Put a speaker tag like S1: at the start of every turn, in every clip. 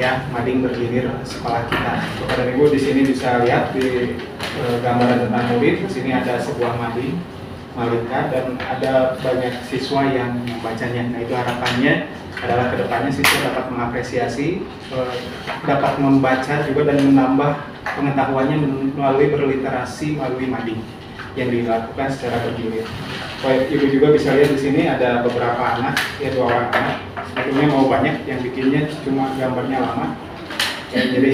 S1: ya, mading bergilir sekolah kita. Bapak dan Ibu di sini bisa lihat di gambaran tentang murid. Di sini ada sebuah mading Malika dan ada banyak siswa yang membacanya. Nah, itu harapannya adalah kedepannya siswa dapat mengapresiasi, dapat membaca juga dan menambah pengetahuannya melalui berliterasi melalui mading yang dilakukan secara bergilir. Baik, Ibu juga bisa lihat di sini ada beberapa anak, ya 2 orang anak. Sebetulnya mau banyak, yang bikinnya cuma gambarnya lama. Ya, jadi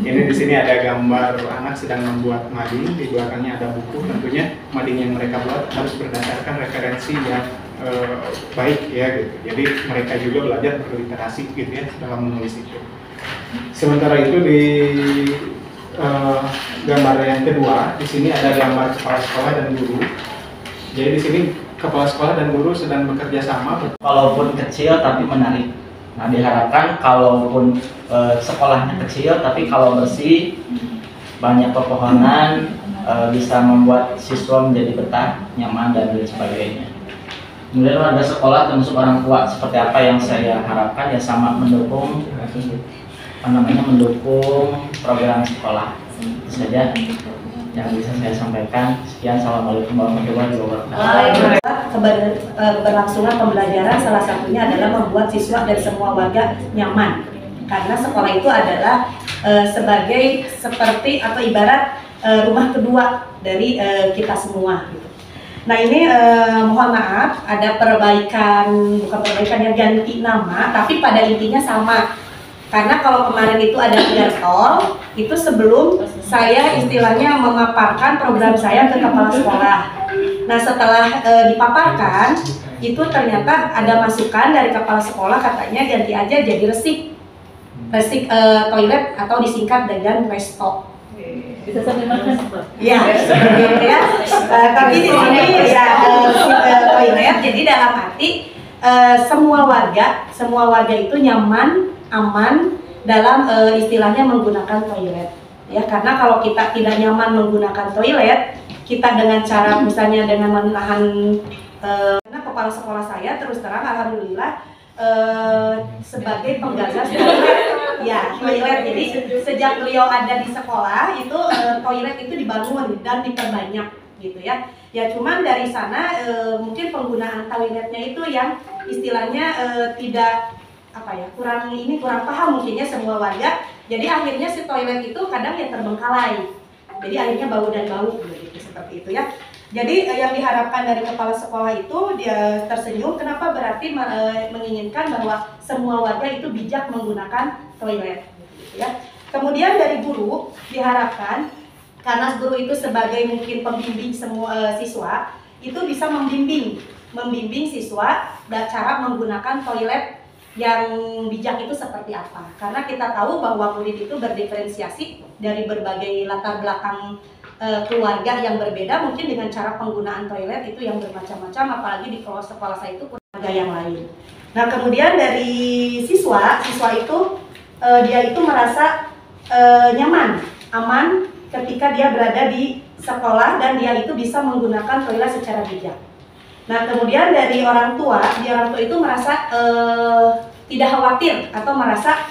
S1: ini di sini ada gambar anak sedang membuat mading, di belakangnya ada buku. Tentunya mading yang mereka buat harus berdasarkan referensi yang baik ya gitu. Jadi mereka juga belajar berliterasi gitu ya dalam menulis itu. Sementara itu di gambar yang kedua, di sini ada gambar kepala sekolah dan guru. Jadi di sini kepala sekolah dan guru sedang bekerja sama.
S2: Walaupun kecil tapi menarik. Nah, diharapkan kalaupun sekolahnya kecil tapi kalau bersih, banyak pepohonan, bisa membuat siswa menjadi betah, nyaman dan lain sebagainya. Kemudian warga sekolah termasuk orang tua seperti apa yang saya harapkan ya sama mendukung mendukung program sekolah. Itu saja yang bisa saya sampaikan. Sekian, assalamualaikum warahmatullahi wabarakatuh.
S3: Keberlangsungan pembelajaran salah satunya adalah membuat siswa dan semua warga nyaman, karena sekolah itu adalah seperti atau ibarat rumah kedua dari kita semua. Nah, ini mohon maaf ada bukan perbaikan yang ganti nama, tapi pada intinya sama. Karena kalau kemarin itu ada tol, itu sebelum saya istilahnya memaparkan program saya ke kepala sekolah. Nah, setelah dipaparkan, itu ternyata ada masukan dari kepala sekolah, katanya ganti aja jadi resik toilet atau disingkat dengan resto.
S4: Bisa sambil makan?
S3: Ya, ya. Tapi di sini ya toilet. Jadi dalam arti semua warga itu nyaman, aman dalam istilahnya menggunakan toilet. Ya, karena kalau kita tidak nyaman menggunakan toilet, kita dengan cara misalnya dengan menahan karena kepala sekolah saya terus terang alhamdulillah sebagai penggagas toilet. Jadi sejak beliau ada di sekolah itu toilet itu dibangun dan diperbanyak gitu ya. Ya cuman dari sana mungkin penggunaan toiletnya itu yang istilahnya tidak kurang paham mungkinnya semua warga. Jadi akhirnya si toilet itu kadang ya terbengkalai. Jadi akhirnya bau gitu seperti itu ya. Jadi yang diharapkan dari kepala sekolah itu dia tersenyum. Kenapa? Berarti menginginkan bahwa semua warga itu bijak menggunakan toilet gitu ya. Kemudian dari guru diharapkan, karena guru itu sebagai mungkin pembimbing semua siswa, itu bisa membimbing siswa cara menggunakan toilet yang bijak itu seperti apa. Karena kita tahu bahwa murid itu berdiferensiasi dari berbagai latar belakang keluarga yang berbeda, mungkin dengan cara penggunaan toilet itu yang bermacam-macam, apalagi di sekolah saya itu keluarga yang lain. Nah, kemudian dari siswa itu dia itu merasa nyaman, aman ketika dia berada di sekolah dan dia itu bisa menggunakan toilet secara bijak. Nah, kemudian dari orang tua itu merasa tidak khawatir atau merasa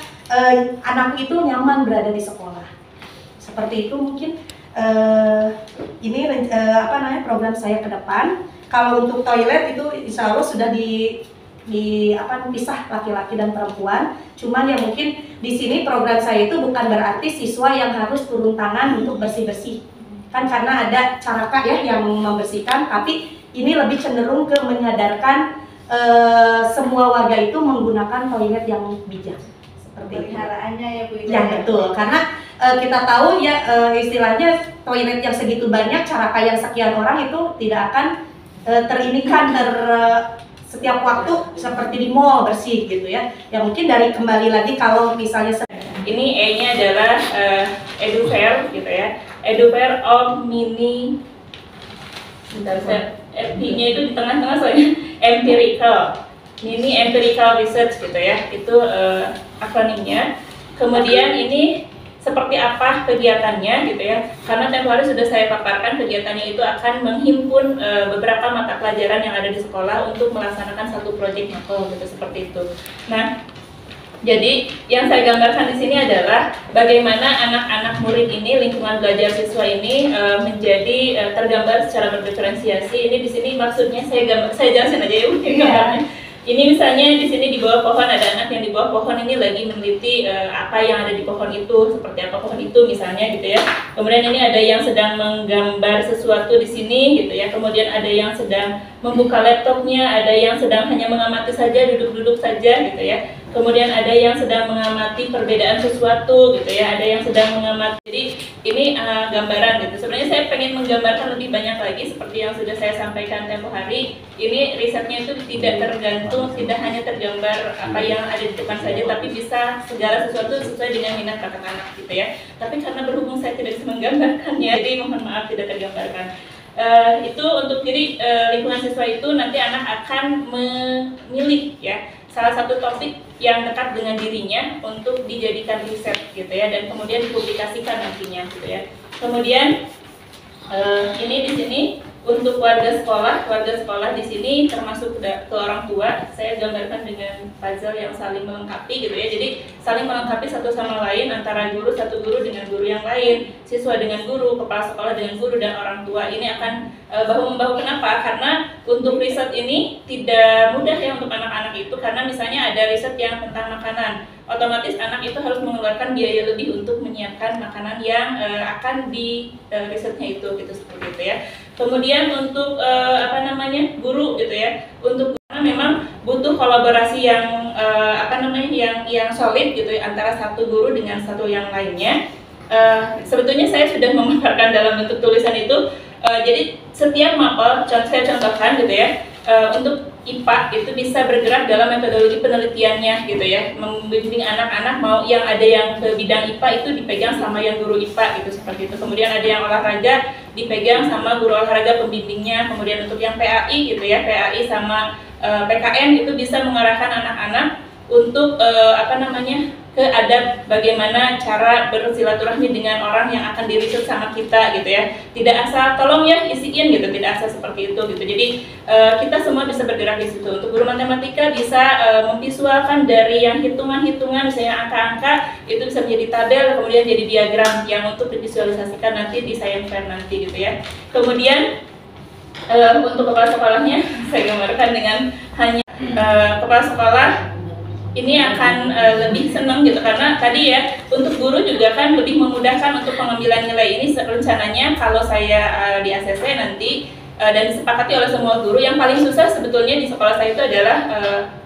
S3: anak itu nyaman berada di sekolah. Seperti itu mungkin ini program saya ke depan. Kalau untuk toilet itu insya Allah sudah dipisah laki-laki dan perempuan. Cuman ya mungkin di sini program saya itu bukan berarti siswa yang harus turun tangan untuk bersih-bersih. Kan karena ada caraka ya yang membersihkan, tapi ini lebih cenderung ke menyadarkan semua warga itu menggunakan toilet yang bijak. Seperti
S4: Peliharaannya ya Bu.
S3: Ya betul, karena kita tahu ya istilahnya toilet yang segitu banyak, caraka yang sekian orang itu tidak akan setiap waktu seperti di mall bersih gitu ya. Ya mungkin dari kembali lagi kalau misalnya
S4: ini E-nya adalah EduFair gitu ya. EduFair of Mini. P-nya itu di tengah-tengah soalnya Mini Empirical Research gitu ya. Itu akronimnya. Kemudian ini seperti apa kegiatannya gitu ya, karena tempo hari sudah saya paparkan kegiatannya itu akan menghimpun beberapa mata pelajaran yang ada di sekolah untuk melaksanakan satu proyek makro gitu seperti itu. Nah, Jadi yang saya gambarkan di sini adalah bagaimana anak-anak murid ini, lingkungan belajar siswa ini menjadi tergambar secara berdiferensiasi. Ini di sini maksudnya saya jelasin aja ya mungkin gambarnya. Ini misalnya di sini di bawah pohon ada anak yang di bawah pohon ini lagi meneliti apa yang ada di pohon itu, seperti apa pohon itu misalnya gitu ya. Kemudian ini ada yang sedang menggambar sesuatu di sini gitu ya. Kemudian ada yang sedang membuka laptopnya, ada yang sedang hanya mengamati saja, duduk-duduk saja gitu ya. Kemudian ada yang sedang mengamati perbedaan sesuatu gitu ya, ada yang sedang mengamati. Jadi ini gambaran gitu. Sebenarnya saya pengen menggambarkan lebih banyak lagi seperti yang sudah saya sampaikan tempo hari. Ini risetnya itu tidak tergantung, tidak hanya tergambar apa yang ada di depan saja, tapi bisa segala sesuatu sesuai dengan minat anak-anak gitu ya. Tapi karena berhubung saya tidak bisa menggambarkannya, jadi mohon maaf tidak tergambarkan. Itu untuk jadi lingkungan siswa itu nanti anak akan memilih ya salah satu topik yang dekat dengan dirinya untuk dijadikan riset gitu ya, dan kemudian dipublikasikan nantinya gitu ya. Kemudian ini di sini untuk warga sekolah di sini termasuk ke orang tua, saya gambarkan dengan puzzle yang saling melengkapi gitu ya. Jadi saling melengkapi satu sama lain antara guru, satu guru dengan guru yang lain, siswa dengan guru, kepala sekolah dengan guru, dan orang tua. Ini akan bahu-membahu. Kenapa? Karena untuk riset ini tidak mudah ya untuk anak-anak itu, karena misalnya ada riset yang tentang makanan, otomatis anak itu harus mengeluarkan biaya lebih untuk menyiapkan makanan yang akan di risetnya itu gitu, seperti itu ya. Kemudian untuk guru gitu ya, untuk karena memang butuh kolaborasi yang yang solid gitu ya, antara satu guru dengan satu yang lainnya. Sebetulnya saya sudah memaparkan dalam bentuk tulisan itu. Jadi setiap mapel, saya contohkan gitu ya, untuk IPA itu bisa bergerak dalam metodologi penelitiannya gitu ya, membimbing anak-anak mau yang ada yang ke bidang IPA itu dipegang sama yang guru IPA gitu, seperti itu. Kemudian ada yang olahraga dipegang sama guru olahraga pembimbingnya. Kemudian untuk yang PAI gitu ya, PAI sama PKN itu bisa mengarahkan anak-anak untuk ke adab bagaimana cara bersilaturahmi dengan orang yang akan diriset sama kita gitu ya. Tidak asal tolong ya isiin gitu, tidak asal seperti itu gitu. Jadi kita semua bisa bergerak di situ. Untuk guru matematika bisa memvisualkan dari yang hitungan-hitungan, misalnya angka-angka itu bisa menjadi tabel, kemudian jadi diagram yang untuk divisualisasikan nanti di science fair nanti gitu ya. Kemudian untuk kepala sekolahnya saya gambarkan dengan hanya kepala sekolah ini akan lebih senang gitu, karena tadi ya untuk guru juga kan lebih memudahkan untuk pengambilan nilai ini. Rencananya kalau saya di ACC nanti dan disepakati oleh semua guru, yang paling susah sebetulnya di sekolah saya itu adalah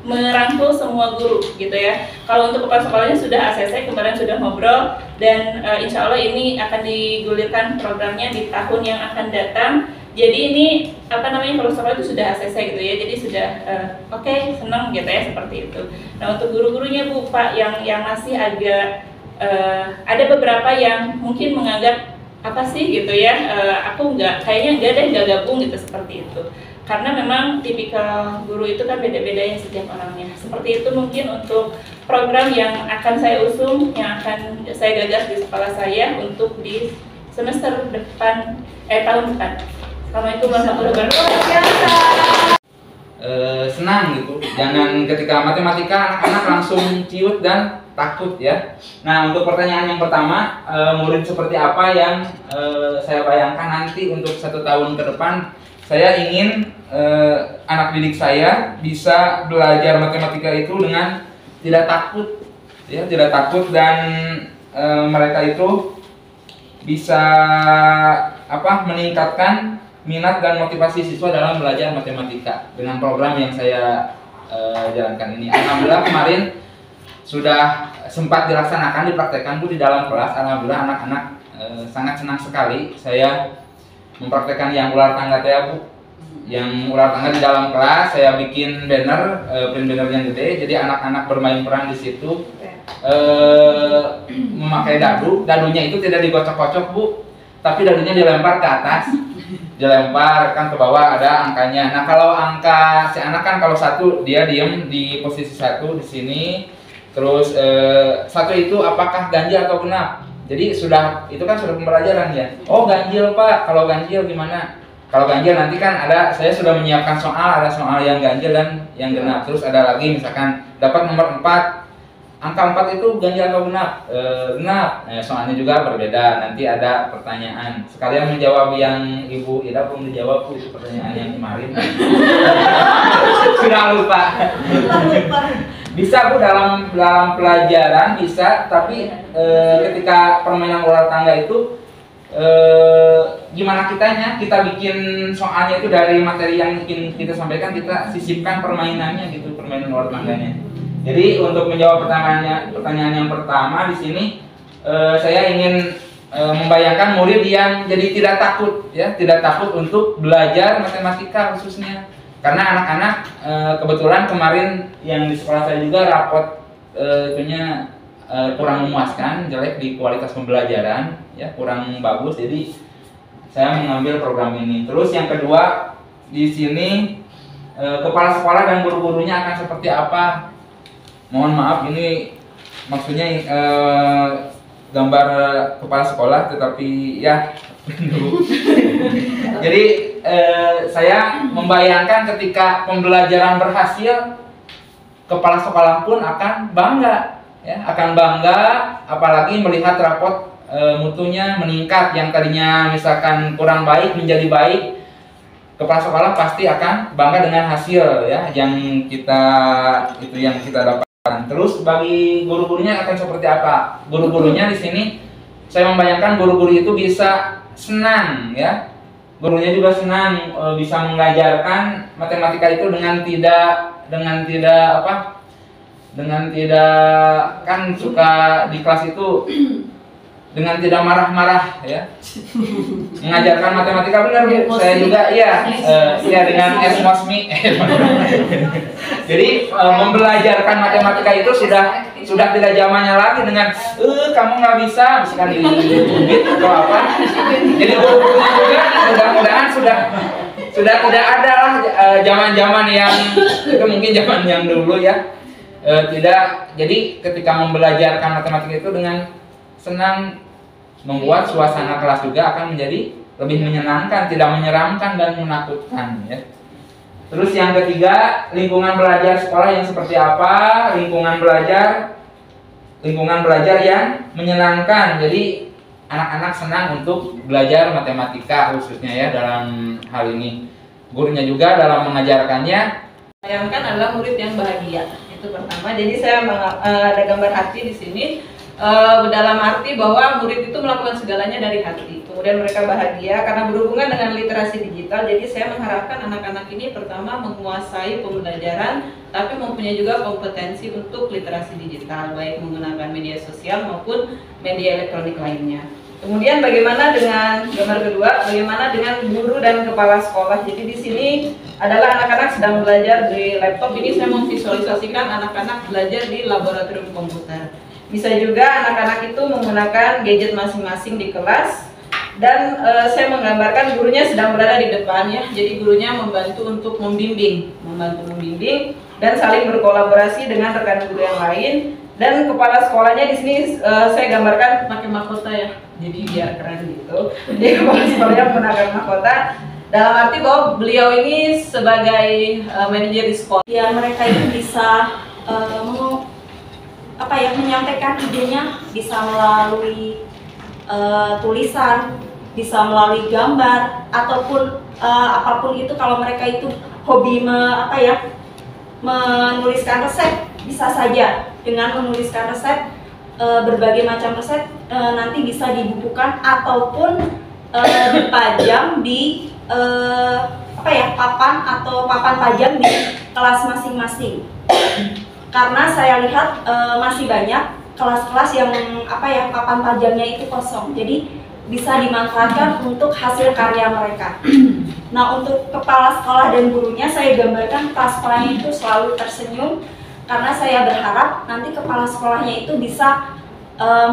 S4: merangkul semua guru gitu ya. Kalau untuk kepala sekolahnya sudah ACC, kemarin sudah ngobrol, dan insya Allah ini akan digulirkan programnya di tahun yang akan datang. Jadi ini kalau sekolah itu sudah ACC gitu ya, jadi sudah oke, senang gitu ya, seperti itu. Nah untuk guru-gurunya Bu Pak yang masih agak ada beberapa yang mungkin menganggap apa sih gitu ya, aku kayaknya nggak gabung gitu, seperti itu. Karena memang tipikal guru itu kan beda-beda ya setiap orangnya. Seperti itu mungkin untuk program yang akan saya usung, yang akan saya gagas di sekolah saya untuk di semester depan, tahun depan. Assalamualaikum warahmatullahi wabarakatuh.
S5: Senang gitu. Jangan ketika matematika anak-anak langsung ciut dan takut ya. Nah untuk pertanyaan yang pertama, murid seperti apa yang saya bayangkan nanti untuk 1 tahun ke depan. Saya ingin anak didik saya bisa belajar matematika itu dengan tidak takut, ya, tidak takut, dan mereka itu bisa meningkatkan minat dan motivasi siswa dalam belajar matematika dengan program yang saya jalankan ini. Alhamdulillah kemarin sudah sempat dilaksanakan, dipraktekkan Bu di dalam kelas. Alhamdulillah anak-anak sangat senang sekali. Saya mempraktekkan yang ular tangga ya Bu, yang ular tangga di dalam kelas. Saya bikin banner, print banner yang gede, jadi anak-anak bermain peran di situ. Memakai dadunya itu tidak digocok-gocok Bu, tapi dadunya dilempar ke atas, dilemparkan ke bawah, ada angkanya. Nah kalau angka si anak kan kalau 1 dia diem di posisi 1 di sini, terus 1 itu apakah ganjil atau genap. Jadi itu kan sudah pembelajaran ya. Oh ganjil Pak, kalau ganjil gimana? Kalau ganjil nanti kan saya sudah menyiapkan soal, ada soal yang ganjil dan yang genap. Terus ada lagi misalkan dapat nomor 4, angka 4 itu ganjil atau genap? Genap. Soalnya juga berbeda. Nanti ada pertanyaan. Sekalian menjawab yang Ibu Ida belum dijawab Bu, itu pertanyaan yang kemarin. Sudah lupa. Bisa Bu dalam pelajaran bisa, tapi ketika permainan ular tangga itu gimana kita bikin soalnya itu dari materi yang ingin kita sampaikan, kita sisipkan permainannya gitu, permainan ular tangganya. Jadi untuk menjawab pertanyaan yang pertama di sini, saya ingin membayangkan murid yang jadi tidak takut ya, tidak takut untuk belajar matematika khususnya. Karena anak-anak kebetulan kemarin yang di sekolah saya juga rapot itunya kurang memuaskan, jelek di kualitas pembelajaran ya, kurang bagus. Jadi saya mengambil program ini. Terus yang kedua di sini kepala sekolah dan guru-gurunya akan seperti apa? Mohon maaf ini maksudnya gambar kepala sekolah, tetapi ya jadi saya membayangkan ketika pembelajaran berhasil, kepala sekolah pun akan bangga ya, apalagi melihat rapot mutunya meningkat, yang tadinya misalkan kurang baik menjadi baik. Kepala sekolah pasti akan bangga dengan hasil ya yang kita dapatkan. Terus bagi guru-gurunya akan seperti apa? Guru-gurunya di sini saya membayangkan guru-guru itu bisa senang ya. Gurunya juga senang bisa mengajarkan matematika itu dengan tidak kan suka di kelas itu dengan tidak marah-marah ya, mengajarkan matematika benar Bu. Saya juga iya dengan esmosmi. Jadi membelajarkan matematika itu sudah tidak zamannya lagi dengan kamu nggak bisa misalkan di atau apa. Jadi guru-gurunya juga mudah-mudahan sudah tidak ada lah zaman-zaman yang itu mungkin zaman yang dulu ya. Tidak, jadi ketika membelajarkan matematika itu dengan senang, membuat suasana kelas juga akan menjadi lebih menyenangkan, tidak menyeramkan dan menakutkan ya. Terus yang ketiga, lingkungan belajar sekolah yang seperti apa? Lingkungan belajar yang menyenangkan. Jadi anak-anak senang untuk belajar matematika khususnya ya dalam hal ini. Gurunya juga dalam mengajarkannya
S6: bayangkan adalah murid yang bahagia. Itu pertama. Jadi saya ada gambar hati di sini. Dalam arti bahwa murid itu melakukan segalanya dari hati, kemudian mereka bahagia karena berhubungan dengan literasi digital. Jadi saya mengharapkan anak-anak ini pertama menguasai pembelajaran, tapi mempunyai juga kompetensi untuk literasi digital, baik menggunakan media sosial maupun media elektronik lainnya. Kemudian bagaimana dengan gambar kedua, bagaimana dengan guru dan kepala sekolah. Jadi di sini adalah anak-anak sedang belajar di laptop. Ini saya memvisualisasikan anak-anak belajar di laboratorium komputer. Bisa juga anak-anak itu menggunakan gadget masing-masing di kelas, dan saya menggambarkan gurunya sedang berada di depan ya. Jadi gurunya membantu untuk membimbing dan saling berkolaborasi dengan rekan guru yang lain. Dan kepala sekolahnya di sini saya gambarkan pakai mahkota ya. Jadi biar keren gitu. Jadi kepala sekolahnya menggunakan mahkota. Dalam arti bahwa beliau ini sebagai manajer di sekolah.
S3: Ya, mereka itu bisa menyampaikan idenya bisa melalui tulisan, bisa melalui gambar, ataupun apapun itu. Kalau mereka itu hobi menuliskan resep, bisa saja dengan menuliskan resep, berbagai macam resep nanti bisa dibukukan ataupun dipajang di papan atau papan pajang di kelas masing-masing. Karena saya lihat masih banyak kelas-kelas yang papan pajangnya itu kosong, jadi bisa dimanfaatkan untuk hasil karya mereka. Nah, untuk kepala sekolah dan gurunya saya gambarkan kepala sekolahnya itu selalu tersenyum, karena saya berharap nanti kepala sekolahnya itu bisa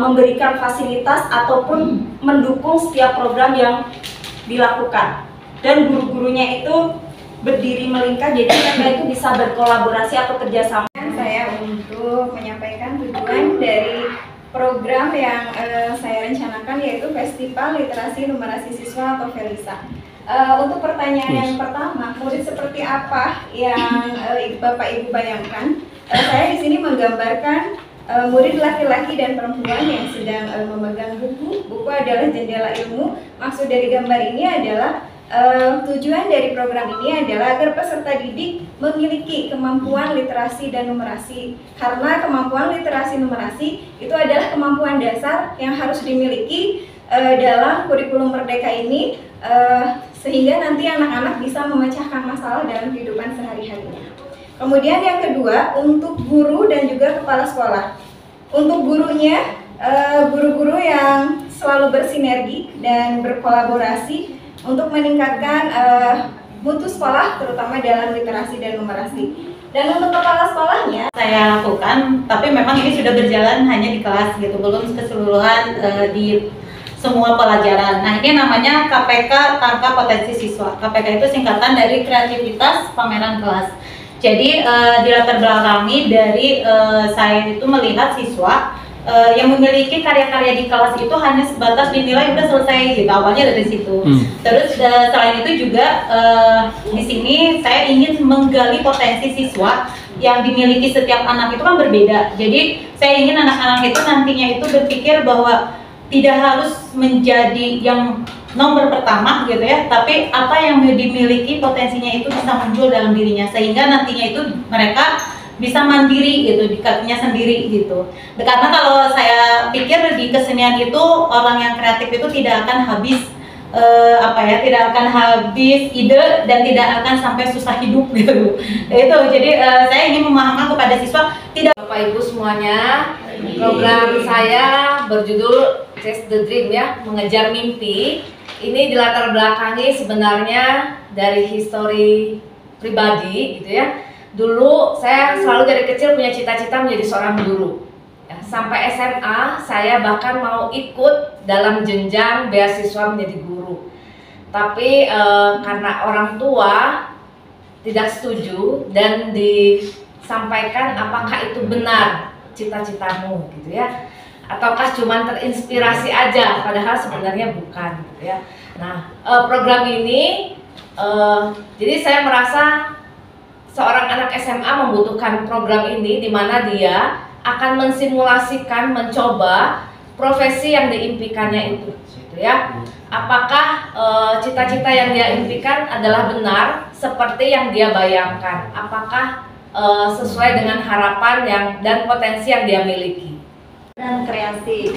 S3: memberikan fasilitas ataupun mendukung setiap program yang dilakukan, dan guru-gurunya itu berdiri melingkar, jadi mereka itu bisa berkolaborasi atau kerjasama.
S7: Saya untuk menyampaikan tujuan dari program yang saya rencanakan, yaitu Festival Literasi Numerasi Siswa atau FELISA. Untuk pertanyaan yang pertama, murid seperti apa yang Bapak Ibu bayangkan? Saya di sini menggambarkan murid laki-laki dan perempuan yang sedang memegang buku. Buku adalah jendela ilmu. Maksud dari gambar ini adalah tujuan dari program ini adalah agar peserta didik memiliki kemampuan literasi dan numerasi. Karena kemampuan literasi numerasi itu adalah kemampuan dasar yang harus dimiliki dalam kurikulum Merdeka ini, sehingga nanti anak-anak bisa memecahkan masalah dalam kehidupan sehari-harinya. Kemudian yang kedua, untuk guru dan juga kepala sekolah. Untuk gurunya, guru-guru yang selalu bersinergi dan berkolaborasi untuk meningkatkan mutu sekolah, terutama dalam literasi dan numerasi. Dan untuk kepala sekolahnya,
S3: saya lakukan, tapi memang ini sudah berjalan hanya di kelas gitu, belum keseluruhan di semua pelajaran. Nah, ini namanya KPK, Tangkap Potensi Siswa. KPK itu singkatan dari Kreativitas Pameran Kelas. Jadi di latar belakangi dari saya itu melihat siswa yang memiliki karya-karya di kelas itu hanya sebatas dinilai udah selesai gitu, awalnya dari situ. Terus selain itu juga di sini saya ingin menggali potensi siswa yang dimiliki setiap anak itu kan berbeda. Jadi saya ingin anak-anak itu nantinya itu berpikir bahwa tidak harus menjadi yang nomor pertama gitu ya, tapi apa yang dimiliki potensinya itu bisa muncul dalam dirinya, sehingga nantinya itu mereka bisa mandiri gitu di kakinya sendiri gitu. Karena kalau saya pikir di kesenian itu orang yang kreatif itu tidak akan habis tidak akan habis ide dan tidak akan sampai susah hidup gitu. Itu jadi saya ingin memahamkan kepada siswa tidak.
S8: Bapak Ibu semuanya, program saya berjudul Chase the Dream ya, mengejar mimpi. Ini dilatar belakangi sebenarnya dari histori pribadi gitu ya. Dulu saya selalu dari kecil punya cita-cita menjadi seorang guru. Ya, sampai SMA saya bahkan mau ikut dalam jenjang beasiswa menjadi guru. Tapi karena orang tua tidak setuju dan disampaikan apakah itu benar cita-citamu gitu ya, ataukah cuma terinspirasi aja, padahal sebenarnya bukan gitu ya. Nah, program ini jadi saya merasa seorang anak SMA membutuhkan program ini, di mana dia akan mensimulasikan, mencoba profesi yang diimpikannya itu, gitu ya. Apakah cita-cita yang dia impikan adalah benar seperti yang dia bayangkan? Apakah sesuai dengan harapan dan potensi yang dia miliki?
S9: Dan kreasi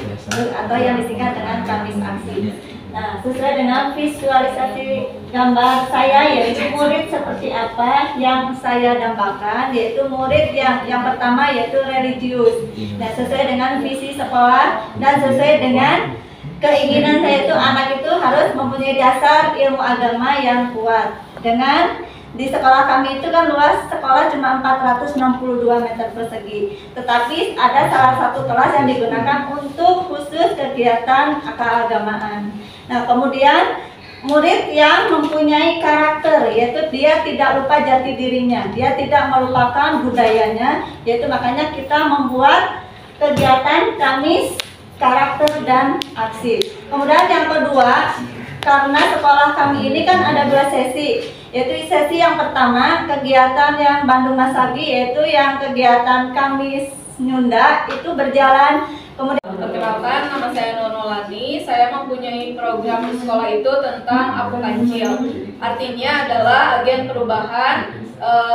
S9: atau yang disingkat dengan Kamis Aksi. Nah, sesuai dengan visualisasi gambar saya, yaitu murid seperti apa yang saya dambakan, yaitu murid yang pertama yaitu religius. Nah, sesuai dengan visi sekolah dan sesuai dengan keinginan saya itu anak itu harus mempunyai dasar ilmu agama yang kuat. Dengan di sekolah kami itu kan luas sekolah cuma 462 meter persegi, tetapi ada salah satu kelas yang digunakan untuk khusus kegiatan keagamaan. Nah, kemudian murid yang mempunyai karakter, yaitu dia tidak lupa jati dirinya, dia tidak melupakan budayanya, yaitu makanya kita membuat kegiatan Kamis karakter dan aksi. Kemudian yang kedua, karena sekolah kami ini kan ada 2 sesi, yaitu sesi yang pertama kegiatan yang Bandung Masagi, yaitu yang kegiatan Kamis Nyunda itu berjalan. Kemudian
S6: perkenalkan, nama saya Nonolani. Saya mempunyai program di sekolah itu tentang Aku Kancil. Artinya adalah agen perubahan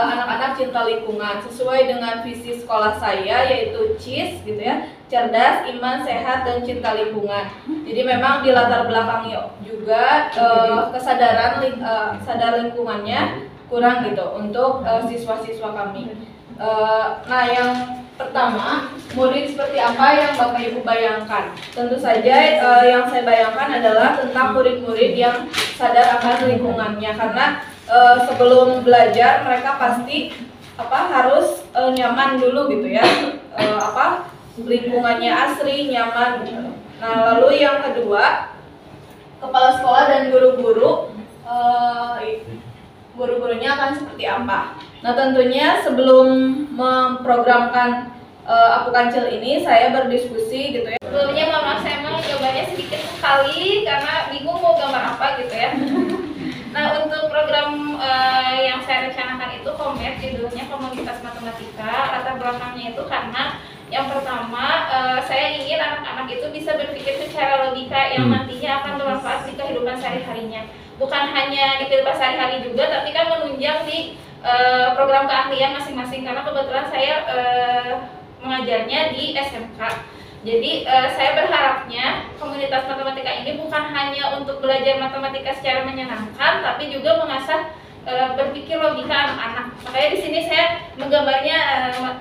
S6: anak-anak cinta lingkungan sesuai dengan visi sekolah saya, yaitu CIS gitu ya, cerdas, iman, sehat, dan cinta lingkungan. Jadi memang di latar belakangi juga kesadaran sadar lingkungannya kurang gitu untuk siswa-siswa kami. Nah, yang pertama, murid seperti apa yang Bapak Ibu bayangkan? Tentu saja yang saya bayangkan adalah tentang murid-murid yang sadar akan lingkungannya, karena sebelum belajar mereka pasti harus nyaman dulu gitu ya, lingkungannya asri, nyaman gitu. Nah, lalu yang kedua, kepala sekolah dan guru-guru, guru-gurunya akan seperti apa? Nah, tentunya sebelum memprogramkan Aku Kancil ini, saya berdiskusi gitu ya.
S10: Sebelumnya mohon maaf, saya emang jawabannya sedikit sekali karena bingung mau gambar apa gitu ya. Nah, untuk program yang saya rencanakan itu Komet, judulnya Komunitas Matematika. Latar belakangnya itu karena Yang pertama, saya ingin anak-anak itu bisa berpikir secara logika yang nantinya akan bermanfaat di kehidupan sehari-harinya. Bukan hanya di kehidupan sehari-hari juga, tapi kan menunjang di program keahlian masing-masing. Karena kebetulan saya mengajarnya di SMK. Jadi saya berharapnya komunitas matematika ini bukan hanya untuk belajar matematika secara menyenangkan, tapi juga mengasah berpikir logika anak-anak. Makanya di sini saya menggambarnya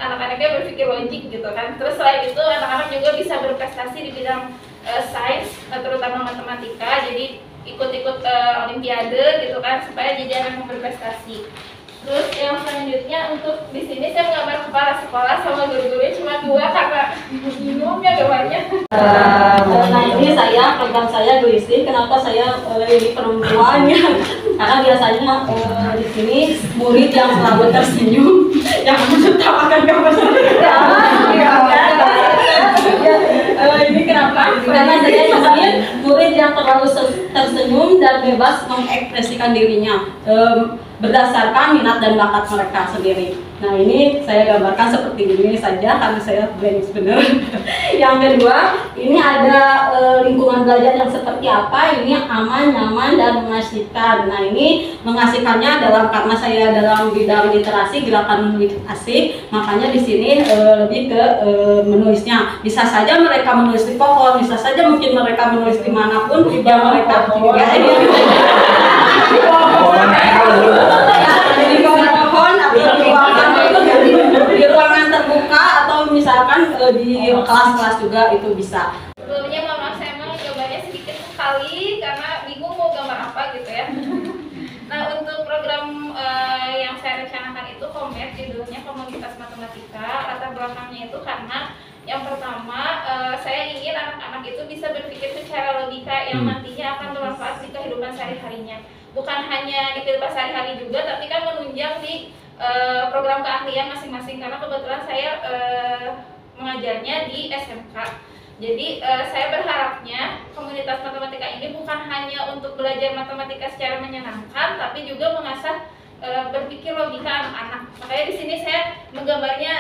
S10: anak-anaknya berpikir logik gitu kan. Terus selain itu anak-anak juga bisa berprestasi di bidang sains, terutama matematika. Jadi ikut-ikut olimpiade gitu kan supaya jadi anak yang berprestasi. Terus yang selanjutnya untuk di sini saya menggambar kepala sekolah sama guru-gurunya cuma 2 karena bingung ya gambarnya.
S3: Nah ini program saya Glistik. Kenapa saya ini perempuan ya? Karena biasanya di sini murid yang selalu tersenyum, yang menciptakan gambar ini kenapa? Karena saya ingin murid yang terlalu tersenyum dan bebas mengekspresikan dirinya berdasarkan minat dan bakat mereka sendiri. Nah ini saya gambarkan seperti ini saja karena saya brains bener. Yang kedua, ini ada lingkungan belajar yang seperti apa? Ini aman, nyaman, dan mengasihkan. Nah ini mengasihkannya karena saya dalam bidang literasi, gerakan menulis asik, makanya di sini lebih ke menulisnya. Bisa saja mereka menulis di pohon, bisa saja mungkin mereka menulis dimanapun yang mereka di pohon atau di ruangan terbuka atau misalkan di kelas-kelas juga itu bisa.
S10: Sebelumnya mohon maaf saya emang jawabannya sedikit sekali karena bingung mau gambar apa gitu ya. Nah untuk program yang saya rencanakan itu Komet, judulnya Komunitas Matematika. Latar belakangnya itu karena yang pertama saya ingin anak-anak itu bisa berpikir secara logika yang nantinya akan bermanfaat di kehidupan sehari-harinya. Bukan hanya di kehidupan sehari-hari juga, tapi kan menunjang di program keahlian masing-masing. Karena kebetulan saya mengajarnya di SMK. Jadi saya berharapnya komunitas matematika ini bukan hanya untuk belajar matematika secara menyenangkan, tapi juga mengasah berpikir logika anak-anak. Makanya di sini saya menggambarnya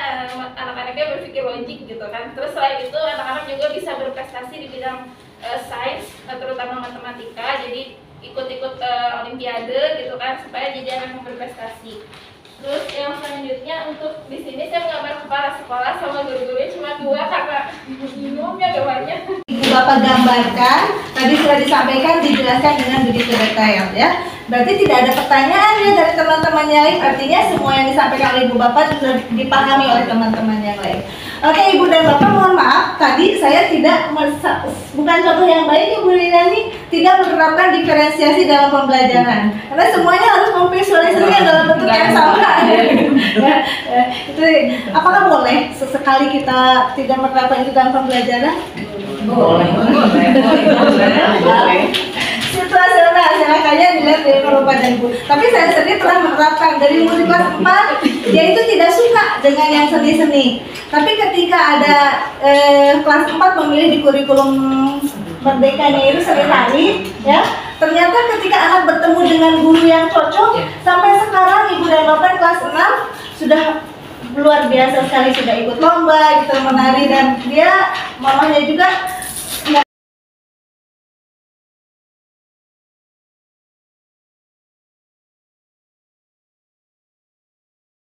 S10: anak-anaknya berpikir logik gitu kan. Terus selain itu anak-anak juga bisa berprestasi di bidang sains, terutama matematika. Jadi ikut-ikut olimpiade gitu kan supaya jadi anak yang berprestasi. Terus yang selanjutnya untuk di sini saya menggambar kepala sekolah sama guru-gurunya cuma 2 karena bingung ya gambarnya.
S3: Ibu Bapak gambarkan, tadi sudah disampaikan, dijelaskan dengan begitu detail ya. Berarti tidak ada pertanyaan ya dari teman-teman yang lain, artinya semua yang disampaikan oleh Ibu Bapak sudah dipahami oleh teman-teman yang lain. Oke Ibu dan Bapak, mohon maaf, tadi saya bukan contoh yang baik Ibu Liliani, tidak menerapkan diferensiasi dalam pembelajaran. Karena semuanya harus memvisualisasikan dalam bentuk yang sama. Itu, apakah boleh sesekali kita tidak menerapkan itu dalam pembelajaran? Boleh. Situasional, silakannya dilihat dari Bapak dan Ibu. Tapi saya sendiri pernah menerapkan dari murid kelas 4, dia itu tidak suka dengan yang seni-seni. Tapi ketika ada kelas 4 memilih di kurikulum merdekanya itu seni tari, ya, ternyata ketika anak bertemu dengan guru yang cocok, sampai sekarang Ibu dan Bapak kelas 6 sudah luar biasa sekali, sudah ikut lomba gitu menari, dan dia mamanya juga